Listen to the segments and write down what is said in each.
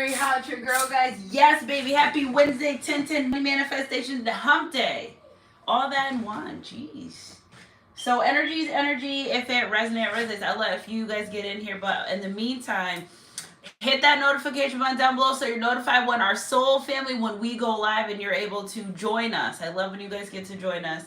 Very hot, your girl, guys. Yes, baby. Happy Wednesday, 10 manifestation, the hump day. All that in one. Jeez. So energy is energy. If it resonates. I'll let a few guys get in here. But in the meantime, hit that notification button down below so you're notified when our soul family, when we go live and you're able to join us. I love when you guys get to join us.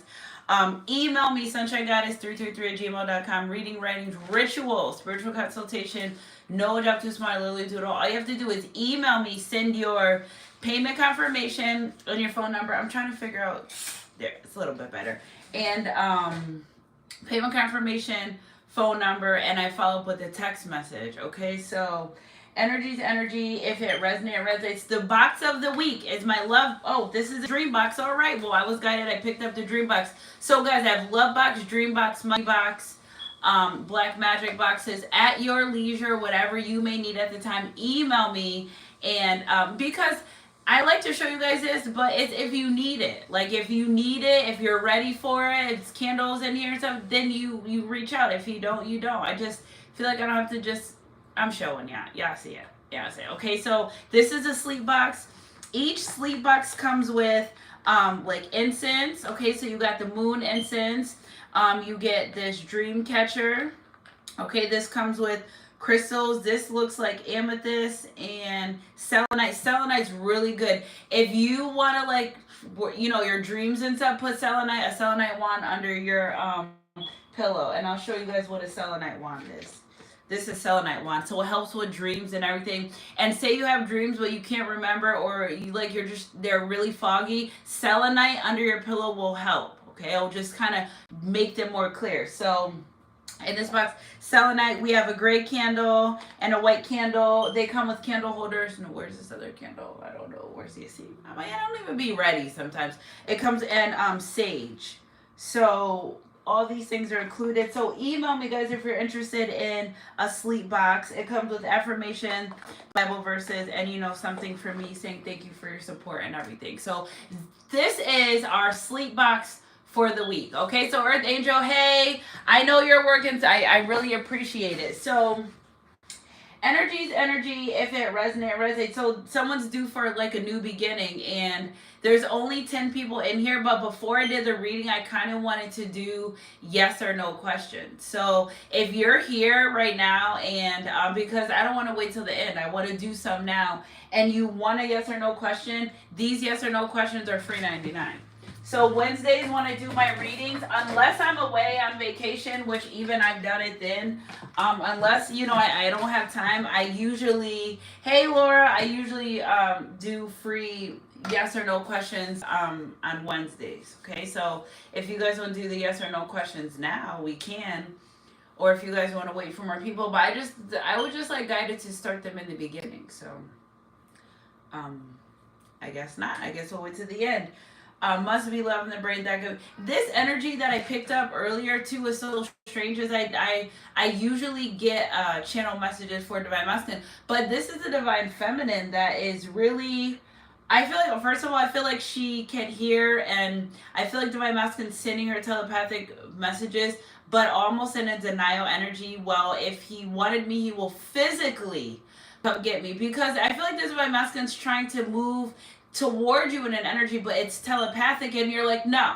Email me, sunshinegoddess333@gmail.com. Reading, writings, ritual, spiritual consultation. No job too smart, Lily Doodle. All you have to do is email me, send your payment confirmation and your phone number. I'm trying to figure out, there, it's a little bit better. And payment confirmation, phone number, and I follow up with a text message. Okay, so energy is energy. If it resonates. The box of the week is my love. Oh, this is a dream box. All right. Well, I was guided. I picked up the dream box. So, guys, I have love box, dream box, money box, black magic boxes at your leisure. Whatever you may need at the time, email me. And because I like to show you guys this, but it's if you need it. Like if you need it, if you're ready for it, it's candles in here and stuff. Then you reach out. If you don't, you don't. I just feel like I don't have to just. I'm showing ya. Yeah, I see it. Yeah, I see it. Okay, so this is a sleep box. Each sleep box comes with like incense. Okay, so you got the moon incense. You get this dream catcher. Okay, this comes with crystals. This looks like amethyst and selenite. Selenite's really good. If you want to like, your dreams and stuff, put a selenite wand under your pillow. And I'll show you guys what a selenite wand is. This is selenite wand, so it helps with dreams and everything. And say you have dreams but you can't remember, or they're really foggy. Selenite under your pillow will help. Okay, it'll just kind of make them more clear. So in this box, selenite, we have a gray candle and a white candle. They come with candle holders. No, where's this other candle? I don't know. Where's the AC? I don't even be ready sometimes. It comes in sage. So all these things are included. So email me, guys, if you're interested in a sleep box. It comes with affirmation, Bible verses, and something for me saying thank you for your support and everything. So this is our sleep box for the week. Okay, so Earth Angel, hey, I know you're working, so I really appreciate it. So energy's energy. If it resonates. So someone's due for like a new beginning, and there's only 10 people in here, but before I did the reading, I kind of wanted to do yes or no questions. So if you're here right now, and because I don't want to wait till the end, I want to do some now, and you want a yes or no question, these yes or no questions are free 99. So Wednesdays when I do my readings, unless I'm away on vacation, which even I've done it then, unless, I don't have time, I usually do free yes or no questions on Wednesdays. Okay, so if you guys want to do the yes or no questions now, we can. Or if you guys want to wait for more people, but I would just like guided to start them in the beginning. So I guess not. I guess we'll wait to the end. Must be love in the brain that good. This energy that I picked up earlier too was so strange. As I usually get channel messages for Divine Masculine, but this is a Divine Feminine that is really. I feel like, first of all, I feel like she can hear, and I feel like Divine Masculine sending her telepathic messages, but almost in a denial energy. Well, if he wanted me, he will physically come get me, because I feel like this Divine Masculine's trying to move toward you in an energy, but it's telepathic, and you're like, no,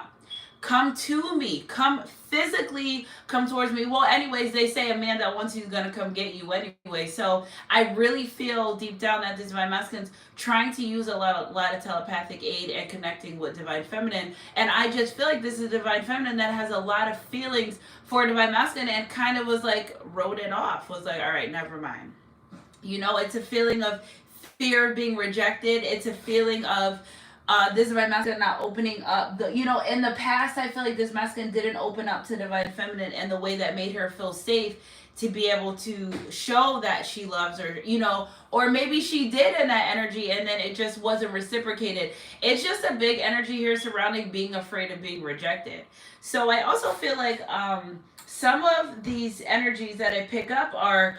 come to me, come physically, come towards me. Well, anyways, they say a man that wants you is gonna come get you anyway. So I really feel deep down that this Divine Masculine's trying to use a lot of telepathic aid and connecting with Divine Feminine, and I just feel like this is a Divine Feminine that has a lot of feelings for Divine Masculine, and kind of was like wrote it off, was like, all right, never mind. It's a feeling of fear of being rejected. It's a feeling of this Divine Masculine not opening up. In the past, I feel like this Masculine didn't open up to Divine Feminine in the way that made her feel safe to be able to show that she loves her, or maybe she did in that energy and then it just wasn't reciprocated. It's just a big energy here surrounding being afraid of being rejected. So I also feel like some of these energies that I pick up are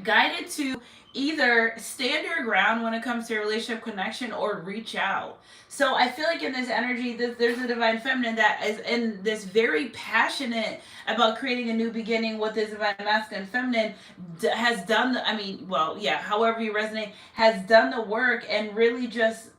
guided to either stand your ground when it comes to your relationship connection or reach out. So I feel like in this energy, there's a divine feminine that is in this very passionate about creating a new beginning with this divine masculine feminine, has done the, I mean, well, yeah, however you resonate, has done the work and really just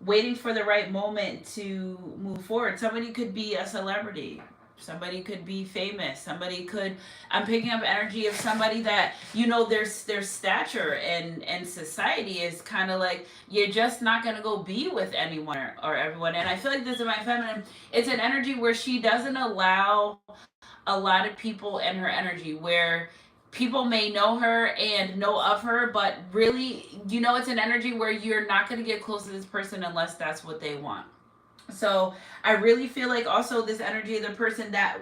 waiting for the right moment to move forward. Somebody could be a celebrity. Somebody could be famous. Somebody could. I'm picking up energy of somebody that their stature and society is kind of like you're just not gonna go be with anyone or everyone. And I feel like this is my feminine. It's an energy where she doesn't allow a lot of people in her energy where people may know her and know of her, but really, it's an energy where you're not going to get close to this person unless that's what they want. So I really feel like also this energy of the person that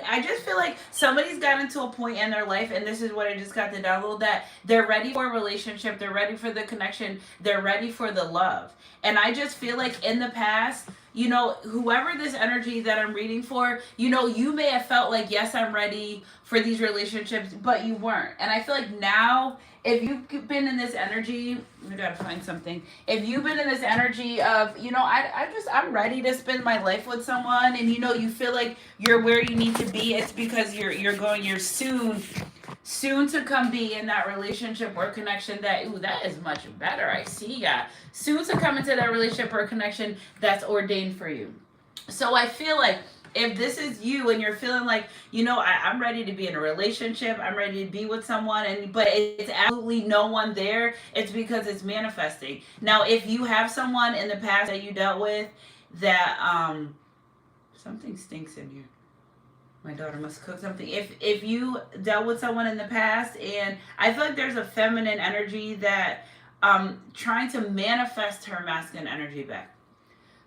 I just feel like somebody's gotten to a point in their life, and this is what I just got to download, that they're ready for a relationship, they're ready for the connection, they're ready for the love. And I just feel like in the past, whoever this energy that I'm reading for, you may have felt like, yes, I'm ready for these relationships, but you weren't. And I feel like now, if you've been in this energy, I gotta find something. If you've been in this energy of, I'm ready to spend my life with someone, and you feel like you're where you need to be, it's because you're soon to come be in that relationship or connection that is much better. I see ya. Soon to come into that relationship or connection that's ordained for you. So I feel like if this is you and you're feeling like, I'm ready to be in a relationship, I'm ready to be with someone, but it's absolutely no one there, it's because it's manifesting. Now, if you have someone in the past that you dealt with that something stinks in here. My daughter must cook something. If you dealt with someone in the past, and I feel like there's a feminine energy that trying to manifest her masculine energy back.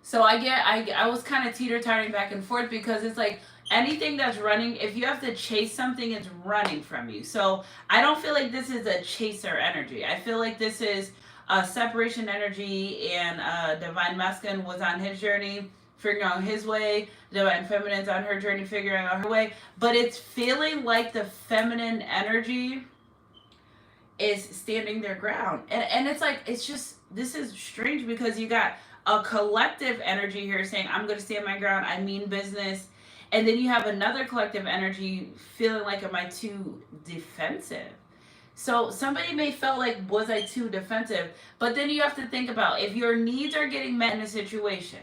So I was kind of teeter-tottering back and forth because it's like anything that's running, if you have to chase something, it's running from you. So I don't feel like this is a chaser energy. I feel like this is a separation energy, and divine masculine was on his journey figuring out his way, divine feminine's on her journey figuring out her way, but it's feeling like the feminine energy is standing their ground. And it's like, it's just, this is strange because you got a collective energy here saying, I'm going to stand my ground, I mean business. And then you have another collective energy feeling like, am I too defensive? So somebody may felt like, was I too defensive? But then you have to think about if your needs are getting met in a situation,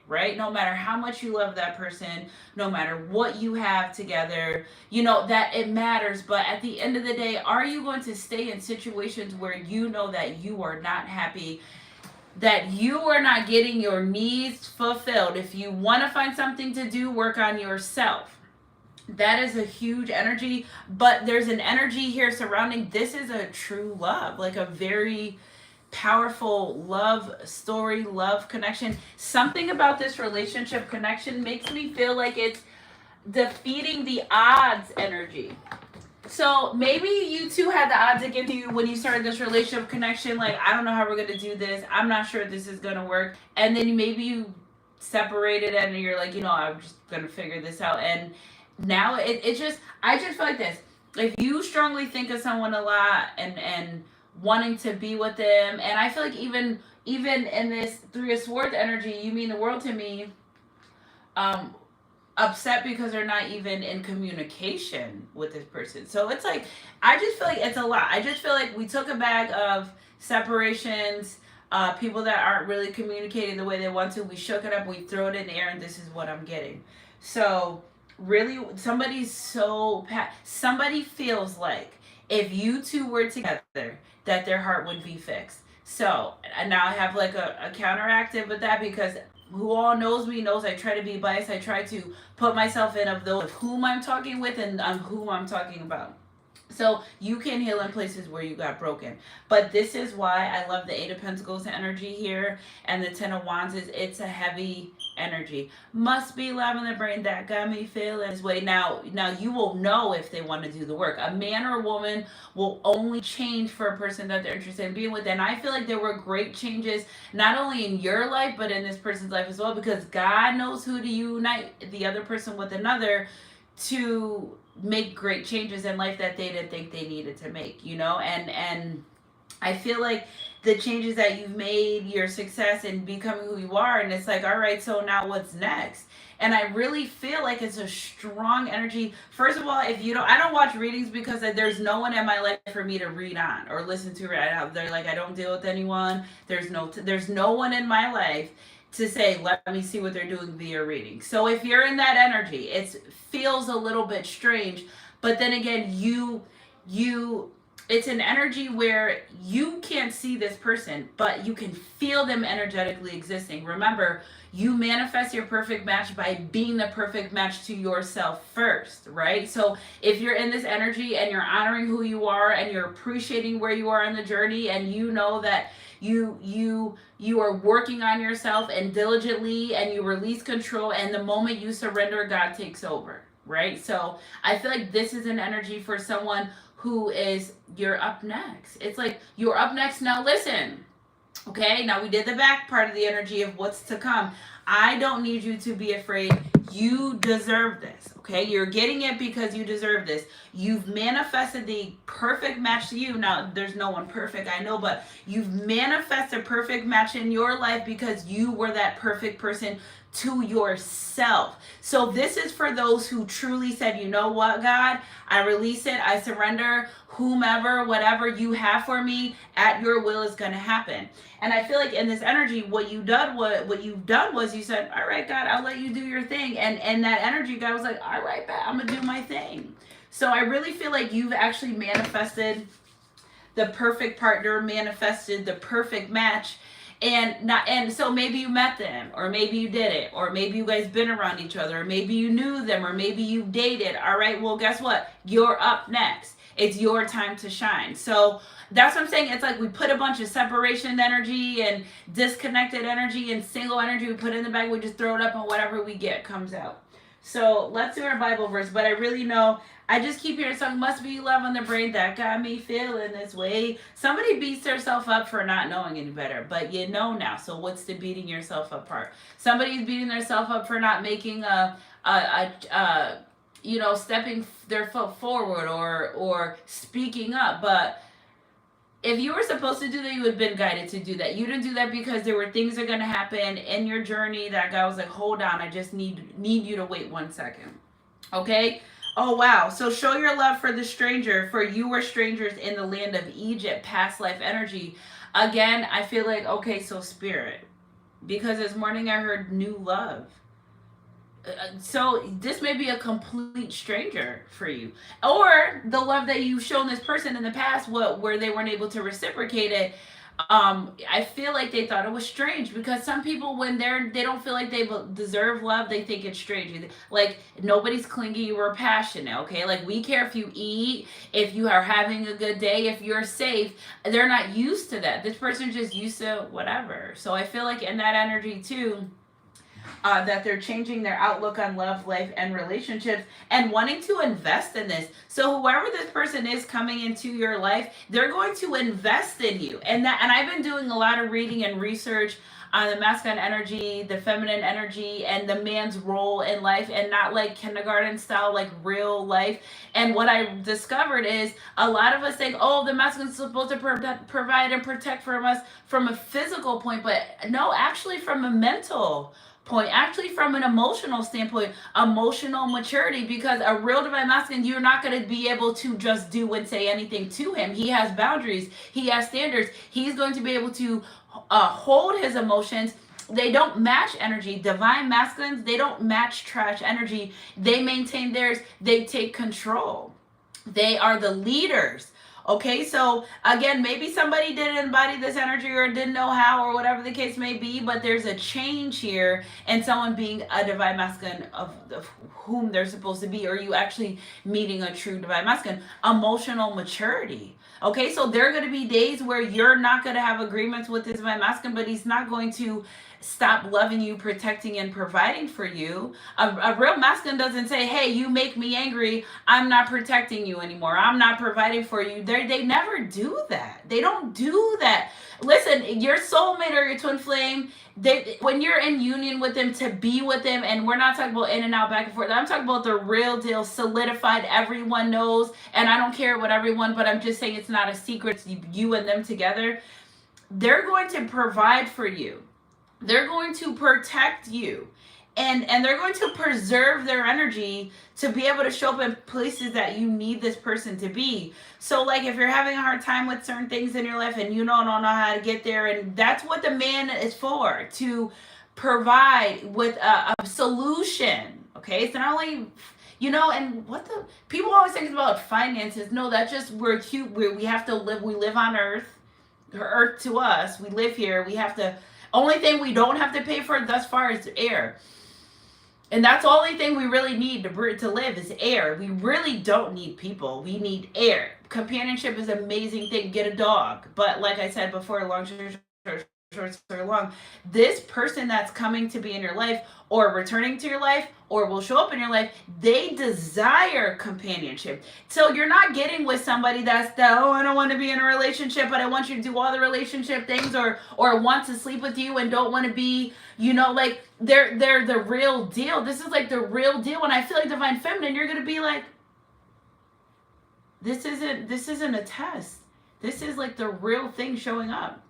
right? No matter how much you love that person, no matter what you have together, that it matters. But at the end of the day, are you going to stay in situations where you know that you are not happy, that you are not getting your needs fulfilled? If you want to find something to do, work on yourself. That is a huge energy, but there's an energy here surrounding this is a true love, like a very powerful love story, love connection. Something about this relationship connection makes me feel like it's defeating the odds energy. So maybe you two had the odds against you when you started this relationship connection. Like, I don't know how we're going to do this. I'm not sure this is going to work. And then maybe you separated and you're like, I'm just going to figure this out. And now I just feel like this. If you strongly think of someone a lot and wanting to be with them, and I feel like even in this Three of Swords energy, you mean the world to me, upset because they're not even in communication with this person. So it's like, I just feel like it's a lot. I just feel like we took a bag of separations, people that aren't really communicating the way they want to. We shook it up, we throw it in the air, and this is what I'm getting. So really, somebody feels like if you two were together, that their heart would be fixed. So now I have like a counteractive with that, because who all knows me knows I try to be biased. I try to put myself in of those of whom I'm talking with and whom I'm talking about. So you can heal in places where you got broken. But this is why I love the Eight of Pentacles energy here, and the Ten of Wands it's a heavy energy. Must be love in the brain that got me feeling this way. Now you will know if they want to do the work. A man or a woman will only change for a person that they're interested in being with. And I feel like there were great changes, not only in your life, but in this person's life as well, because God knows who to unite the other person with another to make great changes in life that they didn't think they needed to make, you know? And I feel like the changes that you've made, your success in becoming who you are, and it's like, all right, so now what's next? And I really feel like it's a strong energy. First of all, if you don't, I don't watch readings because there's no one in my life for me to read on or listen to right now. They're like, I don't deal with anyone. There's no one in my life to say, let me see what they're doing via reading. So if you're in that energy, it feels a little bit strange. But then again, you it's an energy where you can't see this person, but you can feel them energetically existing. Remember, you manifest your perfect match by being the perfect match to yourself first, right? So if you're in this energy and you're honoring who you are and you're appreciating where you are in the journey, and you know that you are working on yourself and diligently, and you release control, and the moment you surrender, God takes over, right? So I feel like this is an energy for someone who is, you're up next. It's like you're up next. Now listen, okay, now we did the back part of the energy of what's to come. I don't need you to be afraid. You deserve this, okay? You're getting it because you deserve this. You've manifested the perfect match to you. Now, there's no one perfect, I know, but you've manifested a perfect match in your life because you were that perfect person to yourself. So this is for those who truly said, you know what, God, I release it, I surrender, whomever, whatever you have for me, at your will is going to happen. And I feel like in this energy, what you've done was you said, all right, God, I'll let you do your thing. And that energy, God was like, all right, God, I'm going to do my thing. So I really feel like you've actually manifested the perfect partner, manifested the perfect match. And so maybe you met them, or maybe you did it, or maybe you guys been around each other, or maybe you knew them, or maybe you dated. All right, well, guess what? You're up next. It's your time to shine. So that's what I'm saying. It's like we put a bunch of separation energy and disconnected energy and single energy, we put it in the bag, we just throw it up, and whatever we get comes out. So let's do our Bible verse. But I really know, I just keep hearing something, must be love on the brain that got me feeling this way. Somebody beats themselves up for not knowing any better, but you know now. So what's the beating yourself up part? Somebody's beating themselves up for not making stepping their foot forward, or speaking up. But if you were supposed to do that, you would have been guided to do that. You didn't do that because there were things that are going to happen in your journey that God was like, hold on, I just need you to wait 1 second. Okay? Oh, wow. So show your love for the stranger, for you were strangers in the land of Egypt, past life energy. Again, I feel like, okay, so spirit. Because this morning I heard new love. So this may be a complete stranger for you, or the love that you've shown this person in the past, where they weren't able to reciprocate it. I feel like they thought it was strange, because some people, when they don't feel like they deserve love, they think it's strange. Like, nobody's clingy or passionate, okay? Like, we care if you eat, if you are having a good day, if you're safe. They're not used to that. This person's just used to whatever. So I feel like in that energy too, that they're changing their outlook on love, life, and relationships, and wanting to invest in this. So whoever this person is coming into your life, they're going to invest in you. And I've been doing a lot of reading and research on the masculine energy, the feminine energy, and the man's role in life, and not like kindergarten style, like real life. And what I discovered is a lot of us think, oh, the masculine's supposed to provide and protect from us from a physical point, but no, actually from a mental point, actually from an emotional standpoint, emotional maturity. Because a real divine masculine, you're not going to be able to just do and say anything to him. He has boundaries, he has standards, he's going to be able to hold his emotions. They don't match energy. Divine masculines, they don't match trash energy. They maintain theirs. They take control. They are the leaders. Okay, so again, maybe somebody didn't embody this energy or didn't know how, or whatever the case may be, but there's a change here in someone being a divine masculine of whom they're supposed to be, or you actually meeting a true divine masculine. Emotional maturity. Okay, so there are going to be days where you're not going to have agreements with this divine masculine, but he's not going to stop loving you, protecting, and providing for you. A real masculine doesn't say, hey, you make me angry, I'm not protecting you anymore, I'm not providing for you. They never do that. They don't do that. Listen, listen, your soulmate or your twin flame, when you're in union with them, to be with them, and we're not talking about in and out, back and forth. I'm talking about the real deal, solidified, everyone knows, and I don't care what everyone, but I'm just saying it's not a secret. It's you and them together. They're going to provide for you. They're going to protect you. And they're going to preserve their energy to be able to show up in places that you need this person to be. So like if you're having a hard time with certain things in your life and you don't know how to get there, and that's what the man is for, to provide with a solution. Okay, it's not only, and what the people always think about finances. No, that's just, we're cute. We have to live. We live on Earth. Earth to us. We live here. We have to. Only thing we don't have to pay for thus far is air. And that's the only thing we really need to live is air. We really don't need people. We need air. Companionship is an amazing thing. Get a dog. But like I said before, long story long, this person that's coming to be in your life or returning to your life or will show up in your life, they desire companionship. So you're not getting with somebody that's I don't want to be in a relationship, but I want you to do all the relationship things, or want to sleep with you and don't want to be, like they're the real deal. This is like the real deal. When I feel like divine feminine, you're going to be like, this isn't a test. This is like the real thing showing up.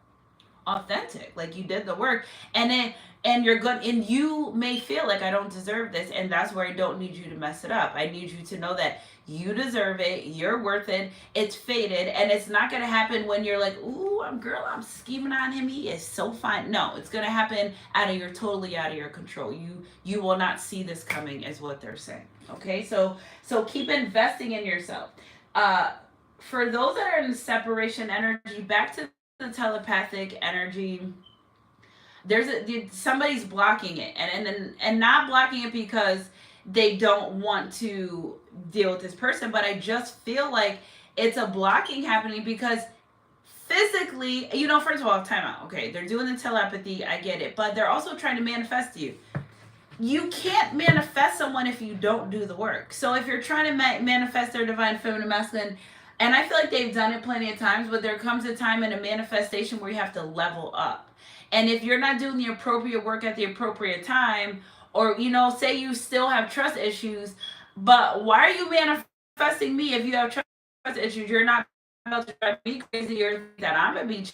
Authentic, like you did the work, and you're good, and you may feel like I don't deserve this, and that's where I don't need you to mess it up. I need you to know that you deserve it, you're worth it, it's fated, and it's not going to happen when you're like, ooh, I'm scheming on him, he is so fine. No, it's going to happen totally out of your control. You will not see this coming, is what they're saying. Okay, so keep investing in yourself. For those that are in separation energy, back to the telepathic energy, somebody's blocking it, and not blocking it because they don't want to deal with this person, but I just feel like it's a blocking happening because physically, first of all, time out. Okay, they're doing the telepathy, I get it, but they're also trying to manifest you. You can't manifest someone if you don't do the work. So if you're trying to manifest their divine feminine masculine, and I feel like they've done it plenty of times, but there comes a time in a manifestation where you have to level up. And if you're not doing the appropriate work at the appropriate time, or, say you still have trust issues, but why are you manifesting me if you have trust issues? You're not about to drive me crazy or that I'm going to be cheating.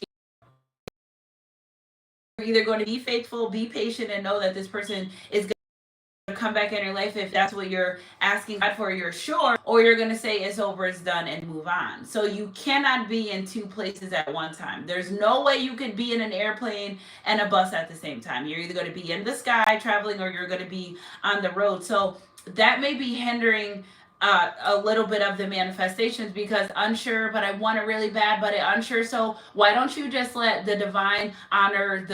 You're either going to be faithful, be patient, and know that this person is going to come back in your life if that's what you're asking God for, you're sure, or you're going to say it's over, it's done, and move on. So you cannot be in two places at one time. There's no way you could be in an airplane and a bus at the same time. You're either going to be in the sky traveling or you're going to be on the road. So that may be hindering a little bit of the manifestations, because unsure, but I want it really bad, but unsure. So why don't you just let the divine honor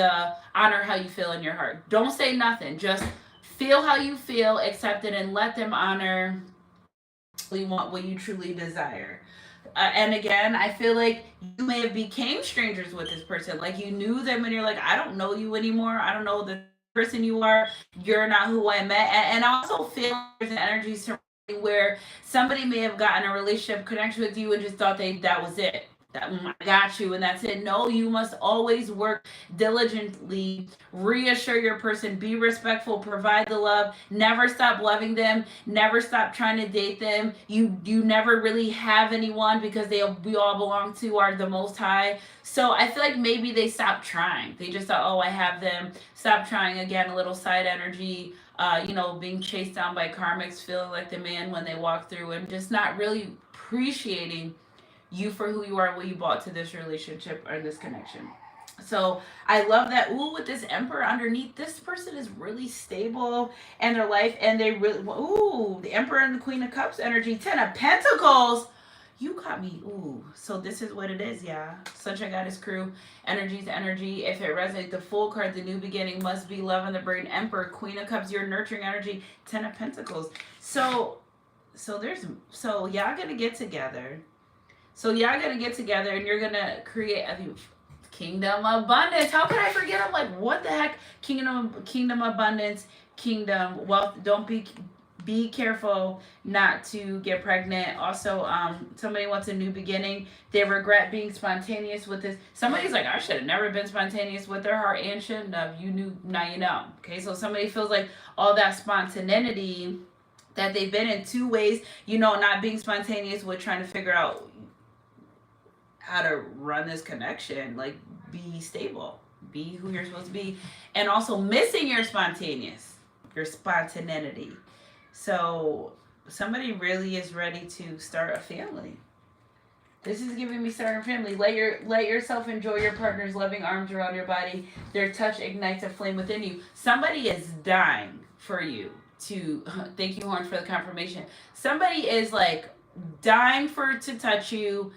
how you feel in your heart? Don't say nothing. Just feel how you feel, accept it, and let them honor what you truly desire. And again, I feel like you may have became strangers with this person. Like you knew them and you're like, I don't know you anymore. I don't know the person you are. You're not who I met. And I also feel there's an energy surrounding where somebody may have gotten a relationship connection with you and just thought that was it. I got you and that's it. No, you must always work diligently, reassure your person, be respectful, provide the love, never stop loving them, never stop trying to date them. You never really have anyone, because we all belong to are the Most High. So I feel like maybe they stopped trying. They just thought, oh, I have them. Stop trying. Again, a little side energy, being chased down by karmics, feeling like the man when they walk through, and just not really appreciating you for who you are and what you brought to this relationship or this connection. So I love that. Ooh, with this Emperor underneath, this person is really stable in their life, and they really, the Emperor and the Queen of Cups energy, 10 of Pentacles. You got me. Ooh, so this is what it is, yeah. Sunshine Goddess crew, energy's energy. If it resonates, the full card, the new beginning must be love in the brain. Emperor, Queen of Cups, your nurturing energy, 10 of Pentacles. So y'all gonna get together. So y'all gonna get together and you're gonna create a kingdom abundance. How could I forget? I'm like, what the heck? Kingdom abundance, kingdom wealth. Don't be be careful not to get pregnant. Also, somebody wants a new beginning. They regret being spontaneous with this. Somebody's like, I should have never been spontaneous with their heart and shouldn't have. You knew, now you know. Okay, so somebody feels like all that spontaneity that they've been in two ways, not being spontaneous with trying to figure out how to run this connection, like be stable, be who you're supposed to be, and also missing your spontaneity. So somebody really is ready to start a family. This is giving me starting a family. Let yourself enjoy your partner's loving arms around your body. Their touch ignites a flame within you. Somebody is dying for you to thank you, Horn, for the confirmation. Somebody is like dying to touch you,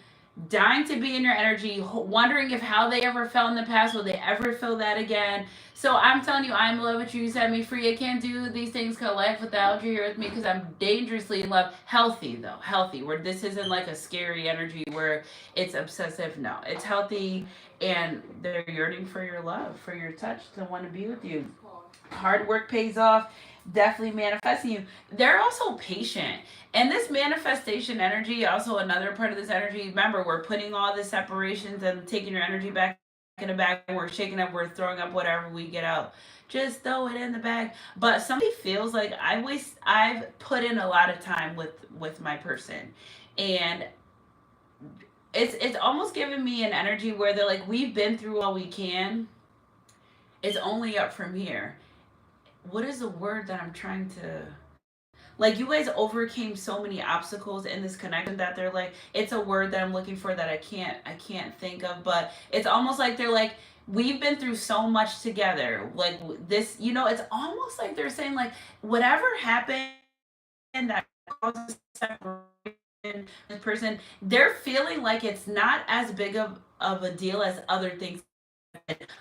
dying to be in your energy, wondering if how they ever felt in the past, will they ever feel that again. So I'm telling you, I'm in love with you. You set me free. I can't do these things called life without you here with me because I'm dangerously in love. Healthy though, healthy. Where this isn't like a scary energy where it's obsessive. No, it's healthy, and they're yearning for your love, for your touch, to want to be with you. Hard work pays off. Definitely manifesting you. They're also patient. And this manifestation energy, also another part of this energy, remember, we're putting all the separations and taking your energy back in the bag. We're shaking up, we're throwing up whatever we get out. Just throw it in the bag. But somebody feels like I've put in a lot of time with my person. And it's almost giving me an energy where they're like, we've been through all we can. It's only up from here. What is the word that I'm trying to, like, you guys overcame so many obstacles in this connection that they're like, it's a word that I'm looking for that I can't think of, but it's almost like they're like, we've been through so much together, like this, it's almost like they're saying like, whatever happened that causes separation, this person, they're feeling like it's not as big of a deal as other things,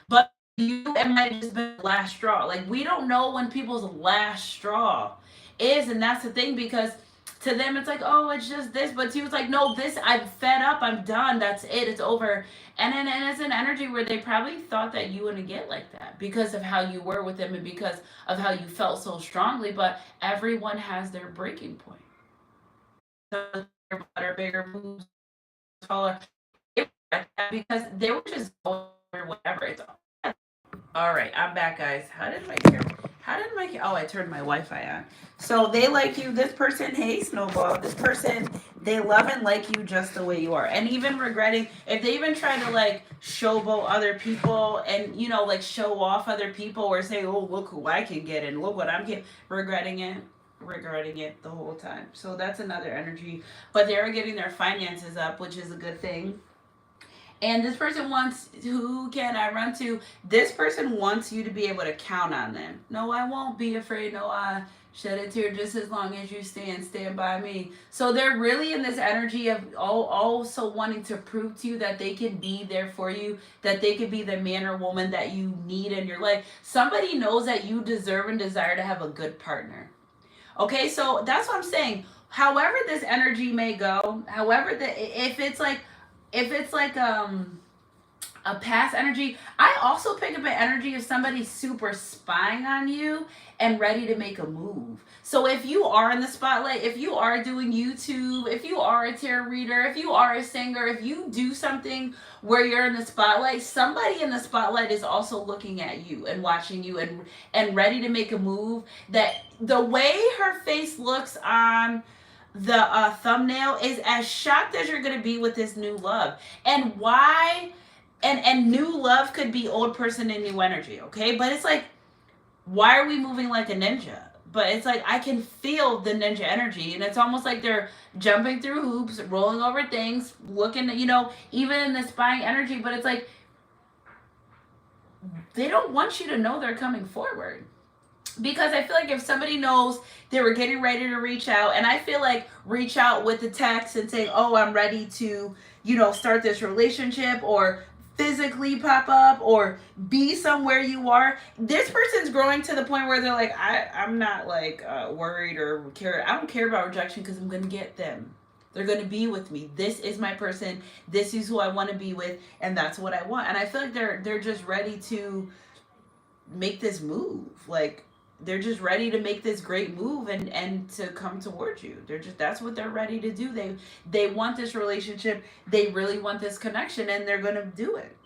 but you, it might have just been the last straw. Like, we don't know when people's last straw is, and that's the thing, because to them it's like, oh, it's just this, but he was like, no, this, I'm fed up, I'm done, that's it, it's over. And it's an energy where they probably thought that you wouldn't get like that because of how you were with them and because of how you felt so strongly, but everyone has their breaking point. So better, bigger, moves, taller, because they were just going or whatever. It's all right, I'm back, guys. Oh, I turned my Wi-Fi on. So they like you. This person, hey, Snowball. This person, they love and like you just the way you are. And even regretting, if they even try to like showboat other people and, like show off other people or say, oh, look who I can get and look what I'm getting, regretting it the whole time. So that's another energy. But they're getting their finances up, which is a good thing. And this person wants, who can I run to? This person wants you to be able to count on them. No, I won't be afraid. No, I shed a tear just as long as you stand by me. So they're really in this energy of also wanting to prove to you that they can be there for you, that they could be the man or woman that you need in your life. Somebody knows that you deserve and desire to have a good partner. Okay, so that's what I'm saying. However this energy may go, if it's like a past energy, I also pick up an energy of somebody super spying on you and ready to make a move. So if you are in the spotlight, if you are doing YouTube, if you are a tarot reader, if you are a singer, if you do something where you're in the spotlight, somebody in the spotlight is also looking at you and watching you and ready to make a move. That the way her face looks on the thumbnail is as shocked as you're going to be with this new love. And why, and new love could be old person and new energy, okay? But it's like, why are we moving like a ninja? But it's like, I can feel the ninja energy, and it's almost like they're jumping through hoops, rolling over things, looking at, even in the spying energy, but it's like, they don't want you to know they're coming forward. Because I feel like if somebody knows they were getting ready to reach out, and I feel like reach out with the text and saying, oh, I'm ready to, start this relationship, or physically pop up, or be somewhere you are, this person's growing to the point where they're like, I'm not like worried or care. I don't care about rejection because I'm going to get them. They're going to be with me. This is my person. This is who I want to be with, and that's what I want. And I feel like they're just ready to make this move. Like, they're just ready to make this great move and to come towards you. That's what they're ready to do. They want this relationship. They really want this connection, and they're gonna do it.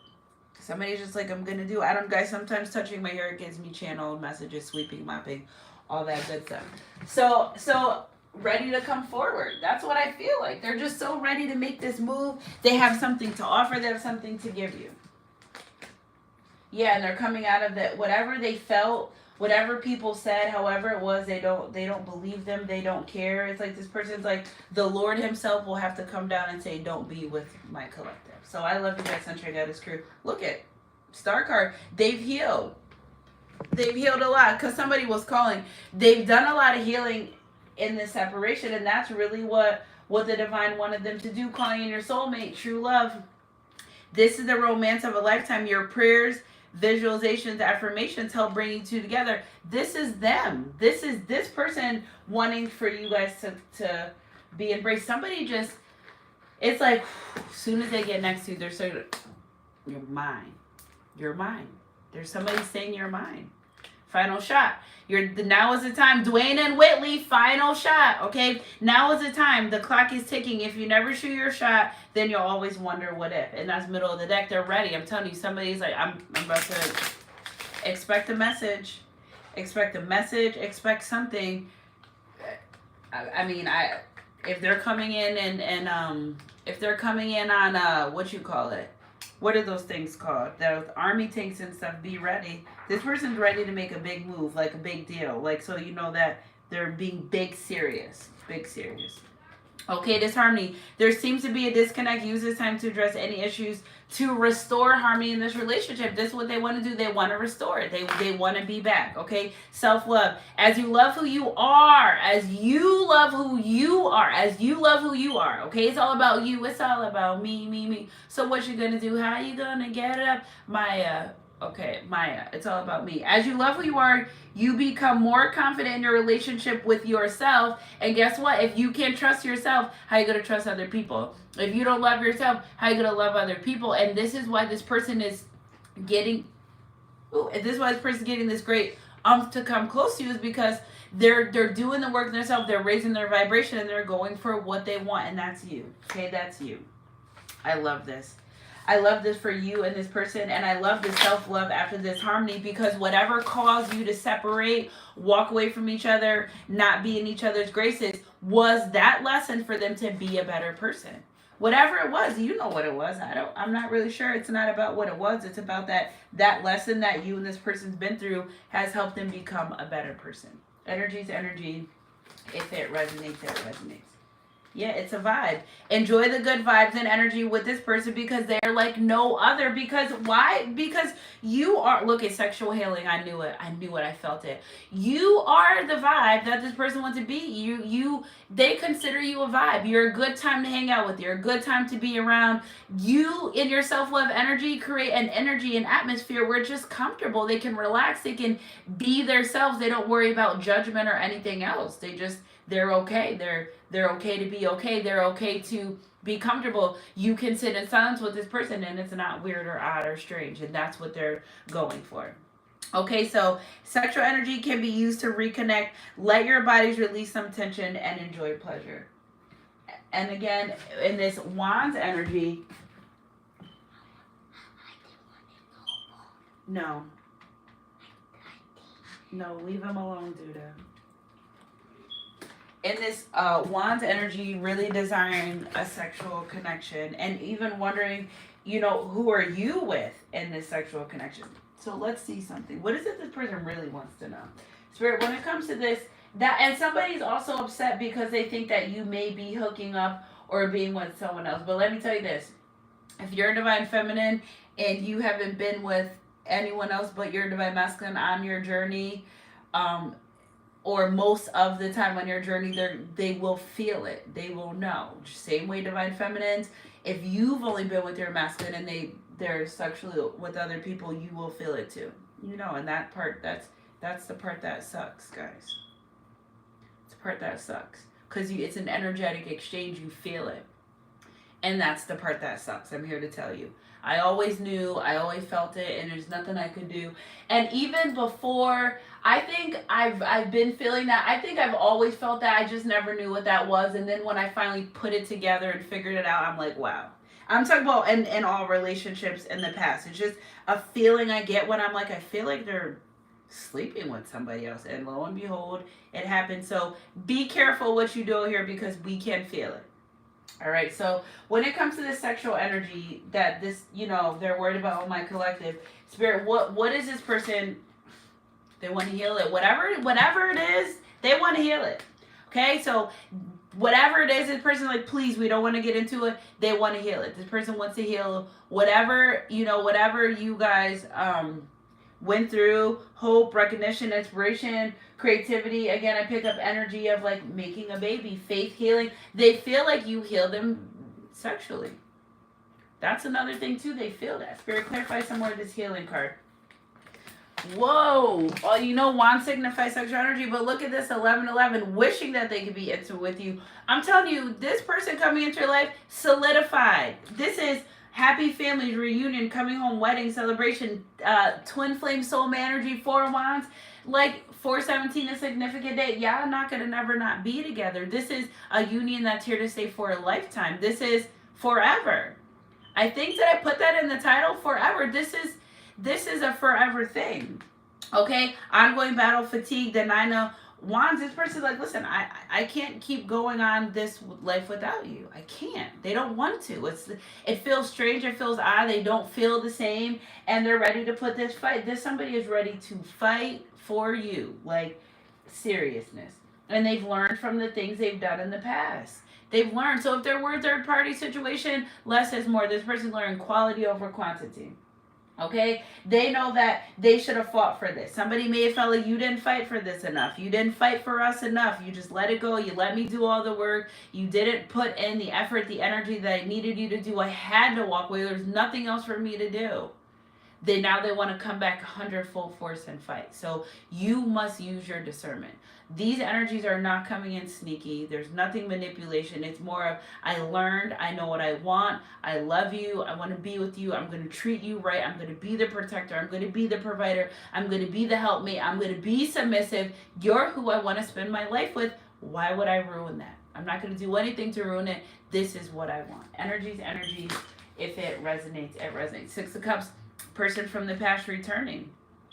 Somebody's just like, I'm gonna do it. I don't, guys, sometimes touching my hair gives me channeled messages, sweeping, mopping, all that good stuff. So ready to come forward. That's what I feel like. They're just so ready to make this move. They have something to offer. They have something to give you. Yeah, and they're coming out of that, whatever they felt, whatever people said, however it was, they don't believe them, they don't care. It's like this person's like, the Lord himself will have to come down and say, don't be with my collective. So I love you guys, Sunshine Goddess crew. Look at Star card. They've healed. They've healed a lot, because somebody was calling. They've done a lot of healing in this separation, and that's really what the divine wanted them to do, calling in your soulmate, true love. This is the romance of a lifetime. Your prayers, visualizations, affirmations help bring you two together. This is them. This is this person wanting for you guys to be embraced. Somebody just, it's like, as soon as they get next to you, they're saying, you're mine. You're mine. There's somebody saying you're mine. Final shot. Now is the time. Dwayne and Whitley, final shot. Okay? Now is the time. The clock is ticking. If you never shoot your shot, then you'll always wonder what if. And that's middle of the deck. They're ready. I'm telling you, somebody's like, I'm about to expect a message. Expect a message. Expect something. I mean, if they're coming in and if they're coming in on what you call it? What are those things called? Those army tanks and stuff, be ready. This person's ready to make a big move, like a big deal. Like, so you know that they're being big serious. Big serious. Okay, disharmony. There seems to be a disconnect. Use this time to address any issues to restore harmony in this relationship. This is what they want to do. They want to restore it. They want to be back. Okay, self-love. As you love who you are. As you love who you are. As you love who you are. Okay, it's all about you. It's all about me. So what you gonna do? How you gonna get it up? Maya. Okay, Maya, it's all about me. As you love who you are, you become more confident in your relationship with yourself. And guess what? If you can't trust yourself, how are you going to trust other people? If you don't love yourself, how are you going to love other people? And this is why this person is getting, this great to come close to you, is because they're doing the work themselves. They're raising their vibration and they're going for what they want. And that's you. Okay, that's you. I love this. I love this for you and this person, and I love the self-love after this harmony, because whatever caused you to separate, walk away from each other, not be in each other's graces, was that lesson for them to be a better person. Whatever it was, you know what it was. I'm not really sure. It's not about what it was. It's about that lesson that you and this person's been through has helped them become a better person. Energy's energy. If it resonates, it resonates. Yeah, it's a vibe. Enjoy the good vibes and energy with this person, because they're like no other. Because why? Because you are, look at sexual healing. I knew it. I felt it. You are the vibe that this person wants to be. They consider you a vibe. You're a good time to hang out with. You're a good time to be around. You, in your self-love energy, create an energy, an atmosphere where it's just comfortable. They can relax. They can be themselves. They don't worry about judgment or anything else. They're okay. They're okay to be okay. They're okay to be comfortable. You can sit in silence with this person and it's not weird or odd or strange. And that's what they're going for. Okay, so sexual energy can be used to reconnect. Let your bodies release some tension and enjoy pleasure. And again, in this Wands energy, no, leave him alone, Duda. In this Wands energy, really desiring a sexual connection and even wondering, who are you with in this sexual connection? So let's see something. What is it this person really wants to know? Spirit, when it comes to this, and somebody's also upset because they think that you may be hooking up or being with someone else. But let me tell you this. If you're a divine feminine and you haven't been with anyone else but your divine masculine on your journey, or most of the time on your journey, they will feel it. They will know. Same way divine feminines, if you've only been with your masculine and they're sexually with other people, you will feel it too. And that part, that's the part that sucks, guys. It's the part that sucks. Because it's an energetic exchange, you feel it. And that's the part that sucks. I'm here to tell you. I always knew, I always felt it, and there's nothing I could do. And even before, I think I've been feeling that. I think I've always felt that. I just never knew what that was. And then when I finally put it together and figured it out, I'm like, wow. I'm talking about in all relationships in the past. It's just a feeling I get when I'm like, I feel like they're sleeping with somebody else. And lo and behold, it happens. So be careful what you do here because we can feel it. All right. So when it comes to the sexual energy that this, they're worried about, my collective spirit, what is this person? They want to heal it. Whatever it is, they want to heal it. Okay. So whatever it is, this person like, please, we don't want to get into it. They want to heal it. This person wants to heal whatever, whatever you guys went through, hope, recognition, inspiration, creativity. Again, I pick up energy of like making a baby, faith, healing. They feel like you heal them sexually. That's another thing too. They feel that. Spirit, clarify some more of this healing card. Whoa. Oh, wand signifies sexual energy, but look at this 1111, wishing that they could be intimate with you. I'm telling you, this person coming into your life solidified. This is happy families, reunion, coming home, wedding, celebration, twin flame, soul energy, 4 of wands. Like 417, a significant date. Y'all not going to never not be together. This is a union that's here to stay for a lifetime. This is forever. I think that I put that in the title, forever. This is a forever thing. Okay? Ongoing battle, fatigue, the 9 of wands. This person's like, listen, I can't keep going on this life without you. I can't. They don't want to. It feels strange. It feels odd. They don't feel the same. And they're ready to put this fight. Somebody is ready to fight for you. Like, seriousness. And they've learned from the things they've done in the past. They've learned. So if there were a third party situation, less is more. This person learned quality over quantity. Okay? They know that they should have fought for this. Somebody may have felt like you didn't fight for this enough. You didn't fight for us enough. You just let it go. You let me do all the work. You didn't put in the effort, the energy that I needed you to do. I had to walk away. There's nothing else for me to do. Now they want to come back 100 full force and fight. So you must use your discernment. These energies are not coming in sneaky. There's nothing manipulation. It's more of, I learned, I know what I want, I love you, I want to be with you, I'm going to treat you right, I'm going to be the protector, I'm going to be the provider, I'm going to be the helpmate, I'm going to be submissive. You're who I want to spend my life with. Why would I ruin that? I'm not going to do anything to ruin it. This is what I want. Energies. If it resonates, it resonates. 6 of Cups. Person from the past returning.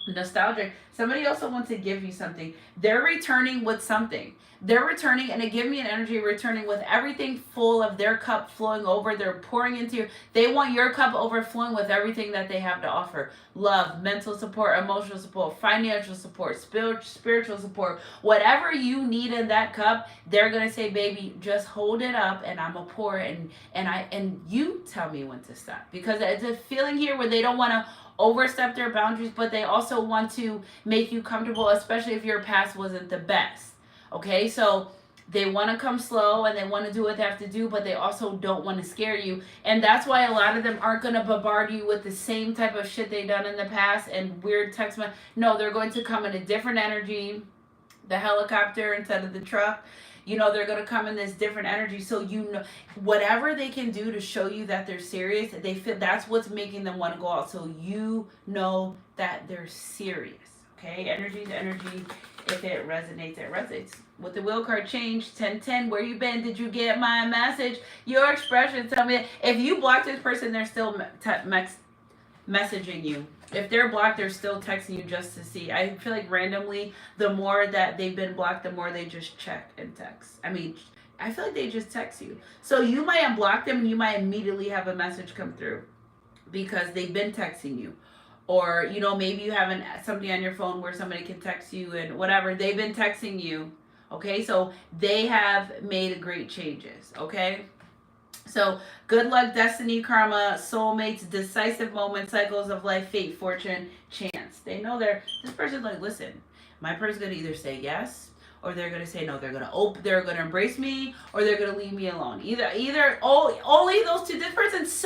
Nostalgic. Somebody also wants to give you something. They're returning with something. They're returning, and it gives me an energy returning with everything full of their cup flowing over. They're pouring into you. They want your cup overflowing with everything that they have to offer. Love, mental support, emotional support, financial support, spiritual support. Whatever you need in that cup, they're going to say, baby, just hold it up and I'm going to pour it. And you tell me when to stop. Because it's a feeling here where they don't want to overstep their boundaries, but they also want to make you comfortable, especially if your past wasn't the best. Okay, so they want to come slow and they want to do what they have to do, but they also don't want to scare you. And that's why a lot of them aren't going to bombard you with the same type of shit they've done in the past and weird text messages. No, they're going to come in a different energy, the helicopter instead of the truck. They're going to come in this different energy. So, whatever they can do to show you that they're serious, they feel that's what's making them want to go out. So, that they're serious. Okay, energy. If it resonates, it resonates. With the wheel card change, 1010, where you been? Did you get my message? Your expression, tell me. If you block this person, they're still messaging you. If they're blocked, they're still texting you just to see. I feel like randomly, the more that they've been blocked, the more they just check and text. I feel like they just text you. So you might unblock them and you might immediately have a message come through because they've been texting you. Or, maybe you have something on your phone where somebody can text you and whatever. They've been texting you. Okay, so they have made great changes. Okay, so good luck, destiny, karma, soulmates, decisive moments, cycles of life, fate, fortune, chance. They know this person's like, listen, my person's going to either say yes or they're going to say no. They're going to embrace me or they're going to leave me alone. Only those two. This person's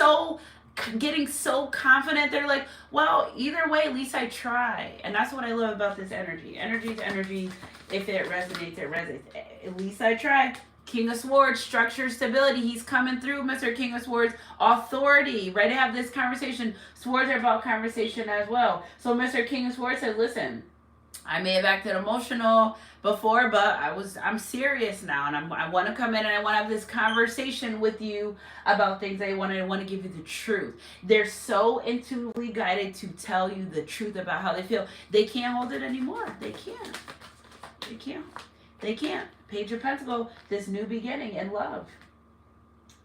getting so confident. They're like, well, either way, at least I try. And that's what I love about this energy. Energy. If it resonates, it resonates. At least I try. King of Swords, structure, stability. He's coming through, Mr. King of Swords. Authority. Ready to have this conversation. Swords are about conversation as well. So Mr. King of Swords said, listen, I may have acted emotional before, but I'm serious now, and I want to come in and I want to have this conversation with you about things. I want to give you the truth. They're so intuitively guided to tell you the truth about how they feel. They can't hold it anymore. They can't. They can't. They can't. Page of Pentacles, this new beginning in love.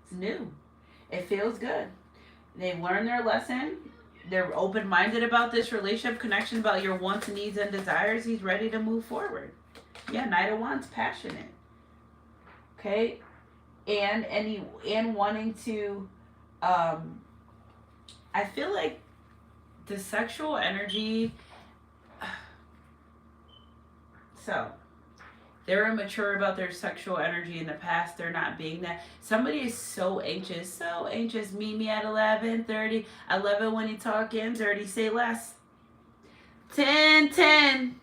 It's new. It feels good. They've learned their lesson. They're open-minded about this relationship connection, about your wants, needs, and desires. He's ready to move forward. Yeah, Knight of Wands, passionate. Okay? And wanting to, I feel like the sexual energy, so they're immature about their sexual energy in the past. They're not being that. Somebody is so anxious. Meet me at 11:30. I love it when you talking dirty. Say less. 10:10.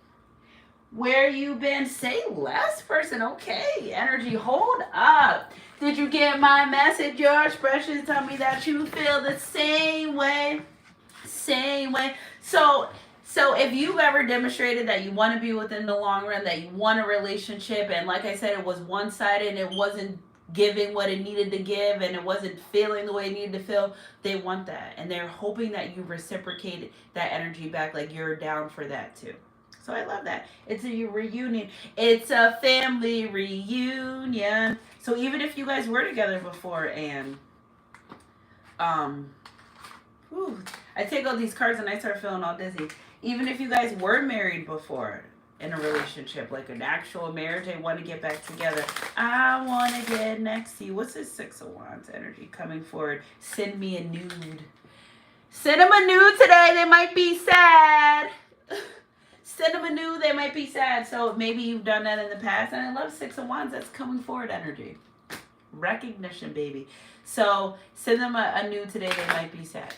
Where you been? Say less, person. Okay. Energy, hold up. Did you get my message? Your expressions tell me that you feel the same way. Same way. So if you've ever demonstrated that you want to be within the long run, that you want a relationship, and like I said, it was one-sided and it wasn't giving what it needed to give and it wasn't feeling the way it needed to feel, they want that. And they're hoping that you reciprocate that energy back, like you're down for that too. So I love that. It's a reunion. It's a family reunion. So even if you guys were together before and I take all these cards and I start feeling all dizzy. Even if you guys were married before in a relationship, like an actual marriage, they want to get back together. I want to get next to you. What's this 6 of Wands energy coming forward? Send me a nude. Send them a nude today. They might be sad. Send them a nude. They might be sad. So maybe you've done that in the past. And I love 6 of Wands. That's coming forward energy. Recognition, baby. So send them a nude today. They might be sad.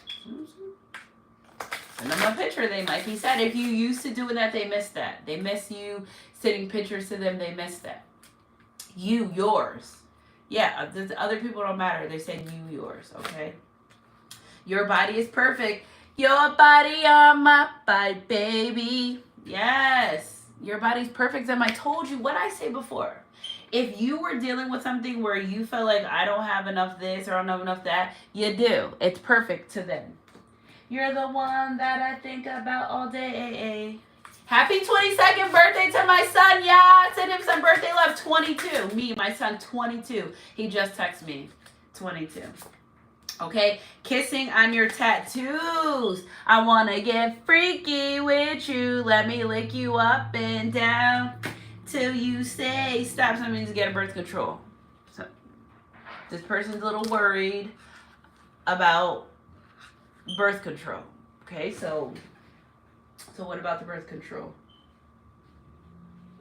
Send them a picture. They might be sad. If you used to doing that, they miss that. They miss you sending pictures to them. They miss that. You, yours. Yeah, the other people don't matter. They said you, yours. Okay? Your body is perfect. Your body on my body, baby. Yes. Your body's perfect. And I told you what I say before. If you were dealing with something where you felt like I don't have enough this or I don't have enough that, you do. It's perfect to them. You're the one that I think about all day. Happy 22nd birthday to my son. Yeah, send him some birthday love. 22. Me, my son, 22. He just texted me. 22. Okay, kissing on your tattoos. I want to get freaky with you. Let me lick you up and down till you say stop. Somebody needs to get a birth control. So this person's a little worried about birth control. Okay, so what about the birth control?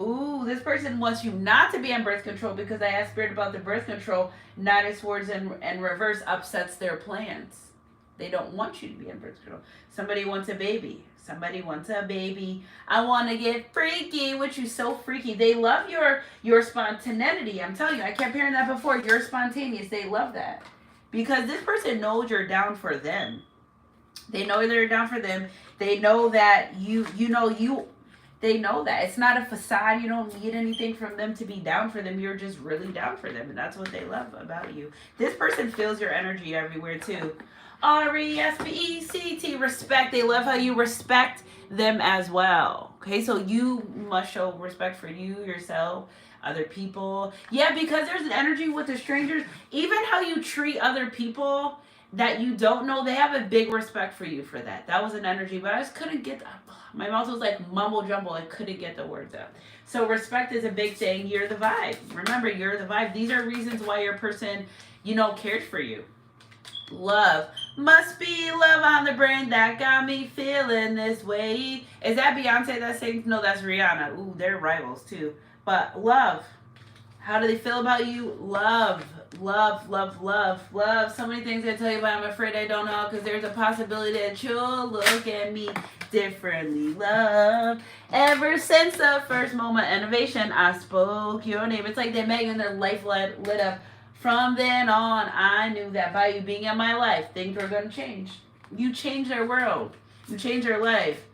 Ooh, this person wants you not to be on birth control because I asked Spirit about the birth control. Knight of Swords and reverse upsets their plans. They don't want you to be on birth control. Somebody wants a baby. Somebody wants a baby. I want to get freaky, which is so freaky. They love your spontaneity. I'm telling you, I kept hearing that before. You're spontaneous. They love that. Because this person knows you're down for them. They know they're down for them. They know that they know that. It's not a facade. You don't need anything from them to be down for them. You're just really down for them. And that's what they love about you. This person feels your energy everywhere too. RESPECT, respect. They love how you respect them as well. Okay, so you must show respect for you, yourself, other people. Yeah, because there's an energy with the strangers. Even how you treat other people that you don't know, they have a big respect for you for that. That was an energy, but I just couldn't get, my mouth was like mumble jumble. I couldn't get the words out. So respect is a big thing. You're the vibe. Remember, you're the vibe. These are reasons why your person, cared for you. Love. Must be love on the brain that got me feeling this way. Is that Beyonce that sings? No, that's Rihanna. Ooh, they're rivals too. But love. How do they feel about you? Love, love, love, love, love. So many things I tell you, but I'm afraid I don't know, because there's a possibility that you'll look at me differently. Love. Ever since the first moment of innovation, I spoke your name. It's like they met you and their life lit up. From then on, I knew that by you being in my life, things were going to change. You change their world. You change their life.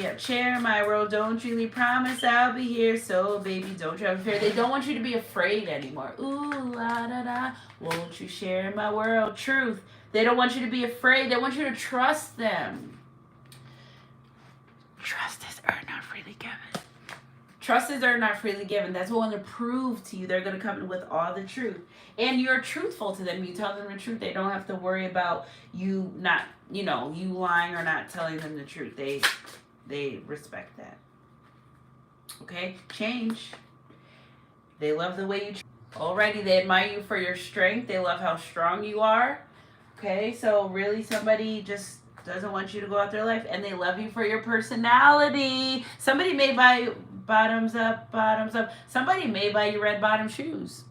Yeah, share my world. Don't really promise I'll be here. So, baby, don't you ever fear. They don't want you to be afraid anymore. Ooh, la da da. Won't you share my world? Truth. They don't want you to be afraid. They want you to trust them. Trust is earned, not freely given. Trust is earned, not freely given. That's what when they prove to you, they're going to come in with all the truth. And you're truthful to them. You tell them the truth. They don't have to worry about you not, you lying or not telling them the truth. They respect that. Okay? Change. They love the way you already. They admire you for your strength. They love how strong you are. Okay? So really somebody just doesn't want you to go out their life, and they love you for your personality. Somebody may buy bottoms up. Somebody may buy you red bottom shoes.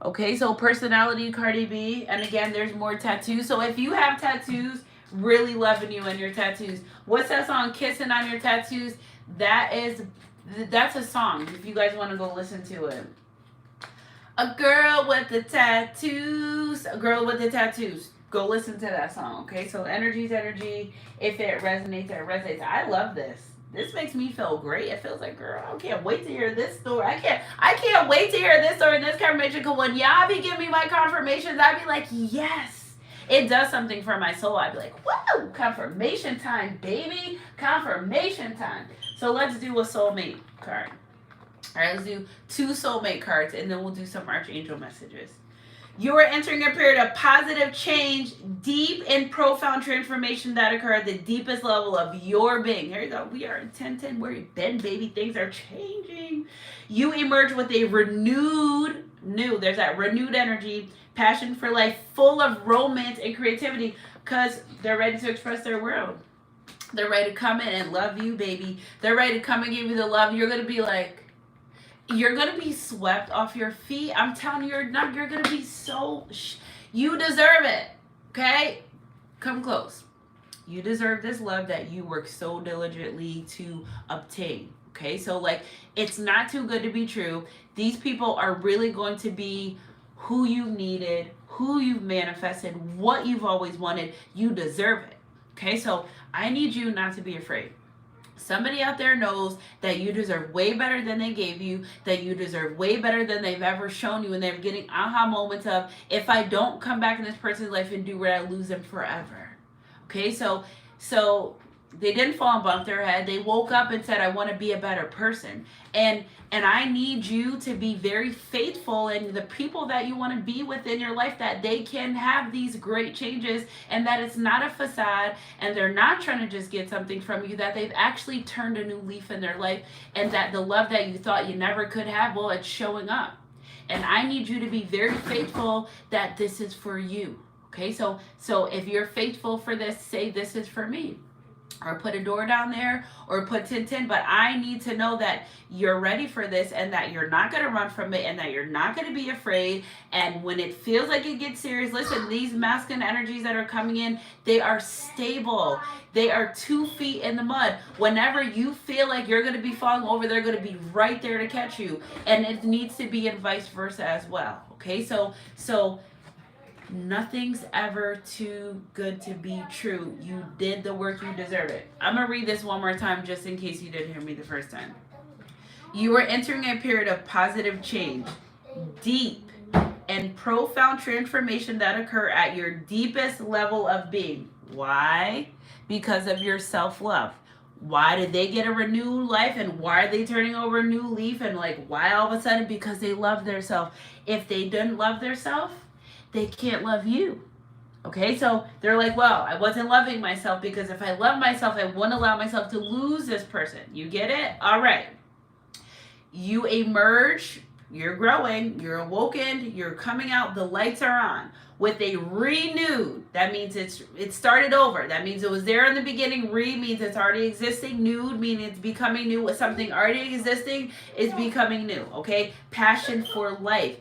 Okay? So personality, Cardi B. And again, there's more tattoos. So if you have tattoos, really loving you and your tattoos. What's that song, Kissing on Your Tattoos? That's a song, if you guys want to go listen to it. A girl with the tattoos. A girl with the tattoos. Go listen to that song, okay? So energy's energy. If it resonates, it resonates. I love this. This makes me feel great. It feels like, girl, I can't wait to hear this story. I can't wait to hear this story and this confirmation. Because when y'all be giving me my confirmations, I'd be like, yes. It does something for my soul. I'd be like, whoa, confirmation time, baby. Confirmation time. So let's do a soulmate card. All right, let's do 2 soulmate cards, and then we'll do some archangel messages. You are entering a period of positive change, deep and profound transformation that occur at the deepest level of your being. Here you go. We are in 10-10. Where you been, baby? Things are changing. You emerge with a there's that renewed energy, passion for life, full of romance and creativity, because they're ready to express their world. They're ready to come in and love you, baby. They're ready to come and give you the love. You're going to be like, you're going to be swept off your feet. I'm telling you, you're going to be you deserve it. Okay? Come close. You deserve this love that you work so diligently to obtain. Okay? So it's not too good to be true. These people are really going to be who you've needed, who you've manifested, what you've always wanted. You deserve it. Okay? So I need you not to be afraid. Somebody out there knows that you deserve way better than they gave you, that you deserve way better than they've ever shown you, and they're getting aha moments of, if I don't come back in this person's life and do what, I lose them forever. Okay, so they didn't fall and bump their head. They woke up and said, I want to be a better person. And I need you to be very faithful in the people that you want to be within your life, that they can have these great changes, and that it's not a facade, and they're not trying to just get something from you, that they've actually turned a new leaf in their life, and that the love that you thought you never could have, well, it's showing up. And I need you to be very faithful that this is for you. Okay, so if you're faithful for this, say, this is for me. Or put a door down there, or put 10-10, but I need to know that you're ready for this, and that you're not going to run from it, and that you're not going to be afraid. And when it feels like it gets serious, listen, these masculine energies that are coming in, they are stable. They are 2 feet in the mud. Whenever you feel like you're going to be falling over, they're going to be right there to catch you. And it needs to be in vice versa as well. Okay, so nothing's ever too good to be true. You did the work, you deserve it. I'm going to read this one more time just in case you didn't hear me the first time. You are entering a period of positive change, deep and profound transformation that occur at your deepest level of being. Why? Because of your self-love. Why did they get a renewed life, and why are they turning over a new leaf, and why all of a sudden? Because they love themselves. If they didn't love themselves, they can't love you. Okay, so they're like, well, I wasn't loving myself, because if I love myself, I wouldn't allow myself to lose this person. You get it? All right. You emerge, you're growing, you're awoken, you're coming out, the lights are on. with a renewed. That means it started over. That means it was there in the beginning. Re means it's already existing. Nude means it's becoming new. With something already existing is becoming new. Okay? Passion for life.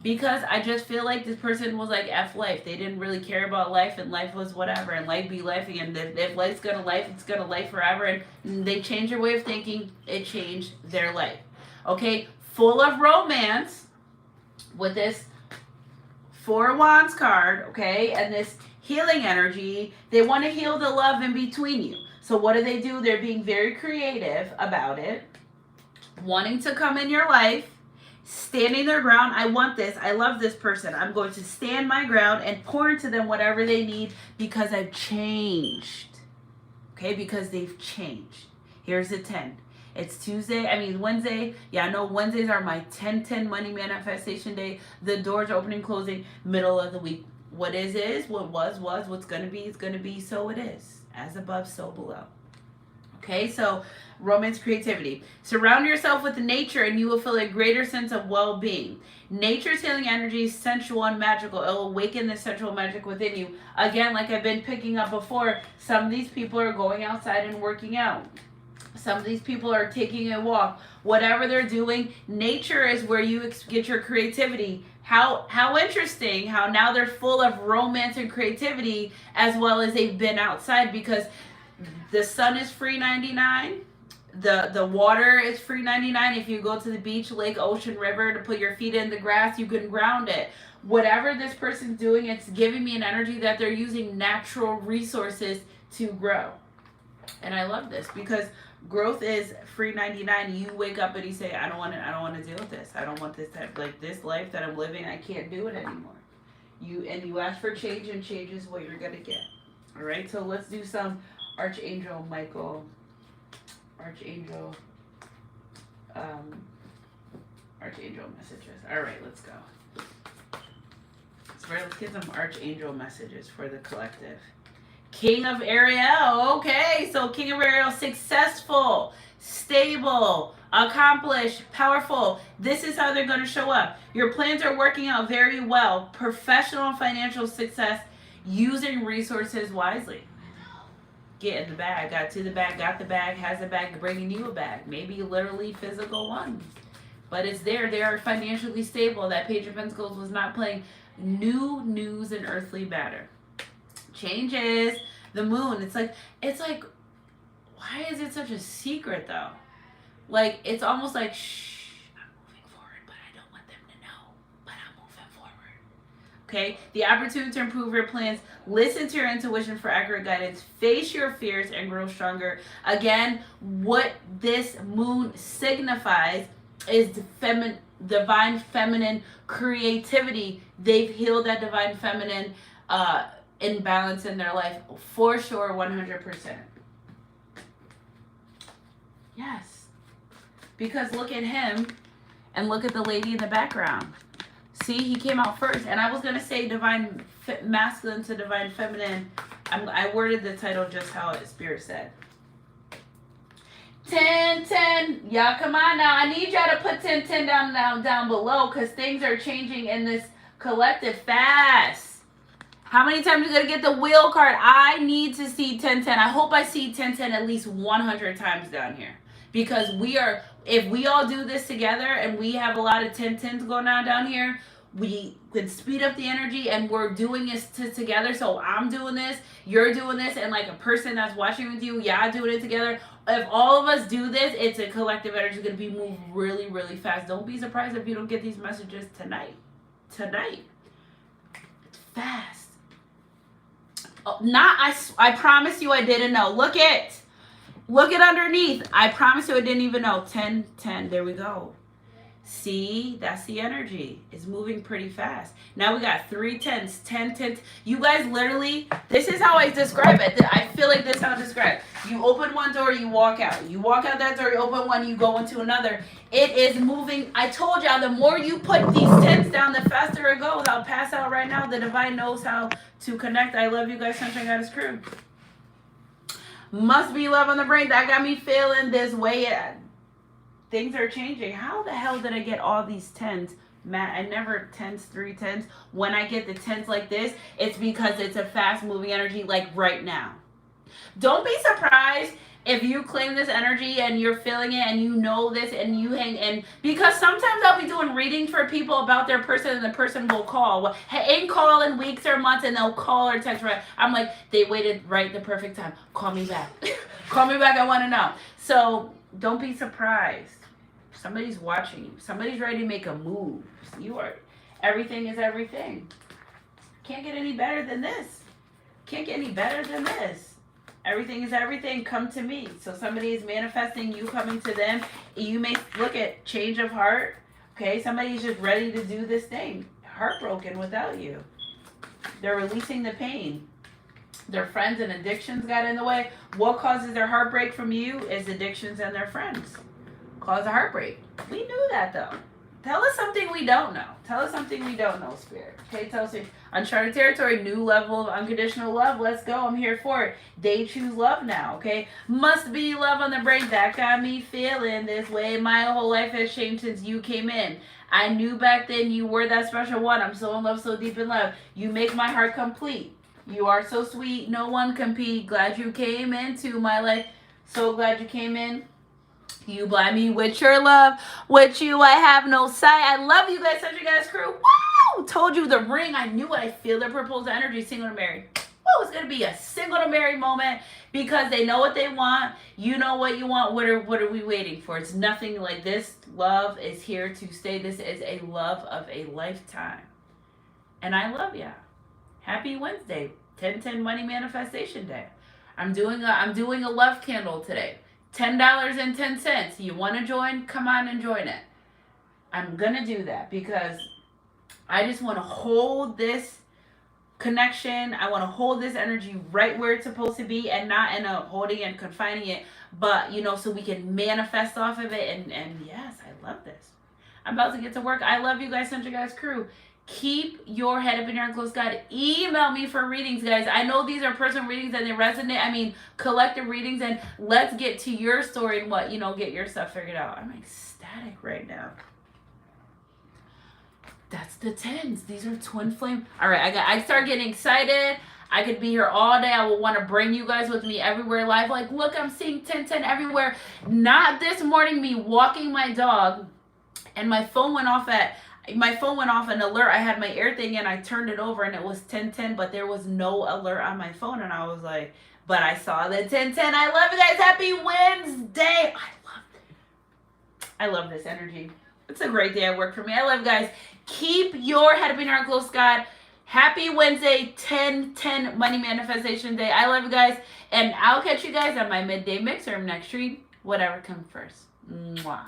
Because I just feel like this person was like F life. They didn't really care about life, and life was whatever, and life be life again. If life's gonna life, it's gonna life forever. And they changed their way of thinking. It changed their life. Okay? Full of romance with this Four of Wands card, okay, and this healing energy. They want to heal the love in between you. So what do? They're being very creative about it, wanting to come in your life, standing their ground. I want this. I love this person. I'm going to stand my ground and pour into them whatever they need because I've changed. Okay, because they've changed. Here's the 10. It's Wednesday. Yeah, I know Wednesdays are my 10-10 money manifestation day. The doors opening, closing, middle of the week. What is, what was, what's going to be is going to be, so it is. As above, so below. Okay, so romance, creativity. Surround yourself with nature and you will feel a greater sense of well-being. Nature's healing energy is sensual and magical. It will awaken the sensual magic within you. Again, like I've been picking up before, some of these people are going outside and working out. Some of these people are taking a walk. Whatever they're doing, nature is where you get your creativity. How interesting how now they're full of romance and creativity as well as they've been outside, because the sun is free 99. The water is free 99. If you go to the beach, lake, ocean, river to put your feet in the grass, you can ground it. Whatever this person's doing, it's giving me an energy that they're using natural resources to grow. And I love this because growth is free 99. You wake up and you say, I don't want to deal with this. I don't want this type, like this life that I'm living. I can't do it anymore. You ask for change, and change is what you're gonna get. All right. So let's do some Archangel Michael. Archangel messages. All right. Let's go. Let's get some Archangel messages for the collective. King of Ariel. Okay, so King of Ariel, successful, stable, accomplished, powerful. This is how they're going to show up. Your plans are working out very well. Professional and financial success, using resources wisely. Get in the bag. Got to the bag, got the bag, has the bag, bringing you a bag. Maybe literally physical one. But it's there. They are financially stable. That Page of Pentacles was not playing new news and earthly matter. Changes. The moon. It's like, why is it such a secret though? Like, it's almost like, shh, I'm moving forward, but I don't want them to know, but I'm moving forward. Okay? The opportunity to improve your plans. Listen to your intuition for accurate guidance. Face your fears and grow stronger. Again, what this moon signifies is divine feminine creativity. They've healed that divine feminine imbalance in their life for sure, 100%. Yes, because look at him and look at the lady in the background. See, he came out first, and I was gonna say divine masculine to divine feminine. I worded the title just how Spirit said. 10-10, y'all come on now. I need y'all to put 10-10 down below, because things are changing in this collective fast. How many times are you going to get the wheel card? I need to see 10-10. I hope I see 10-10 at least 100 times down here. Because if we all do this together and we have a lot of 10-10s going on down here, we could speed up the energy, and we're doing this together. So I'm doing this, you're doing this, and like a person that's watching with you, y'all doing it together. If all of us do this, it's a collective energy going to be moved really, really fast. Don't be surprised if you don't get these messages tonight. It's fast. I promise you I didn't know. Look it underneath. I promise you I didn't even know. 10-10. There we go. See, that's the energy. It's moving pretty fast. Now we got 3 10s, 10. You guys literally, this is how I describe it. I feel like this is how I describe it. You open one door, you walk out. You walk out that door, you open one, you go into another. It is moving. I told y'all, the more you put these 10s down, the faster it goes. I'll pass out right now. The divine knows how to connect. I love you guys. Sunshine Goddess crew. Must be love on the brain. That got me feeling this way. Things are changing. How the hell did I get all these 10s Matt, I never tens, 3 10s. When I get the tens like this, it's because it's a fast moving energy like right now. Don't be surprised if you claim this energy and you're feeling it and you know this and you hang in, because sometimes I'll be doing readings for people about their person and the person will call. Well, ain't call in weeks or months and they'll call or text right. I'm like, they waited right the perfect time. Call me back. Call me back. I want to know. So don't be surprised. Somebody's watching you. Somebody's ready to make a move. You are. Everything is everything. Can't get any better than this. Can't get any better than this. Everything is everything. Come to me. So somebody is manifesting you coming to them. You may look at change of heart. Okay, somebody's just ready to do this thing. Heartbroken without you. They're releasing the pain. Their friends and addictions got in the way. What causes their heartbreak from you is addictions and their friends. Cause a heartbreak. We knew that though. Tell us something we don't know. Tell us something we don't know, Spirit. Okay, tell us uncharted territory, new level of unconditional love. Let's go. I'm here for it. They choose love now, okay? Must be love on the break. That got me feeling this way. My whole life has changed since you came in. I knew back then you were that special one. I'm so in love, so deep in love. You make my heart complete. You are so sweet. No one compete. Glad you came into my life. So glad you came in. You blind me with your love. With you, I have no sight. I love you guys, such a guys crew. Woo! Told you the ring. I knew it. I feel the proposal energy. Single to married. Woo! It's going to be a single to married moment because they know what they want. You know what you want. What are we waiting for? It's nothing like this. Love is here to stay. This is a love of a lifetime. And I love ya. Happy Wednesday. 10/10 Money Manifestation Day. I'm doing a love candle today. $10.10. You want to join? Come on and join it. I'm going to do that because I just want to hold this connection. I want to hold this energy right where it's supposed to be and not in a holding and confining it, but, so we can manifest off of it. And yes, I love this. I'm about to get to work. I love you guys, Central Guys crew. Keep your head up in your close, God. Email me for readings, guys. I know these are personal readings and they resonate. Collective readings, and let's get to your story and what, get your stuff figured out. I'm ecstatic right now. That's the 10s. These are twin flame. All right, I start getting excited. I could be here all day. I will want to bring you guys with me everywhere live. Like, look, I'm seeing 10/10 everywhere. Not this morning, me walking my dog, and my phone went off an alert. I had my air thing and I turned it over and it was 10/10, but there was no alert on my phone. And I was like, but I saw the 10/10. I love you guys. Happy Wednesday. I love this energy. It's a great day at work for me. I love you guys. Keep your head up in your close, God. Happy Wednesday, 10/10 Money Manifestation Day. I love you guys. And I'll catch you guys on my midday mix or next stream. Whatever comes first. Mwah.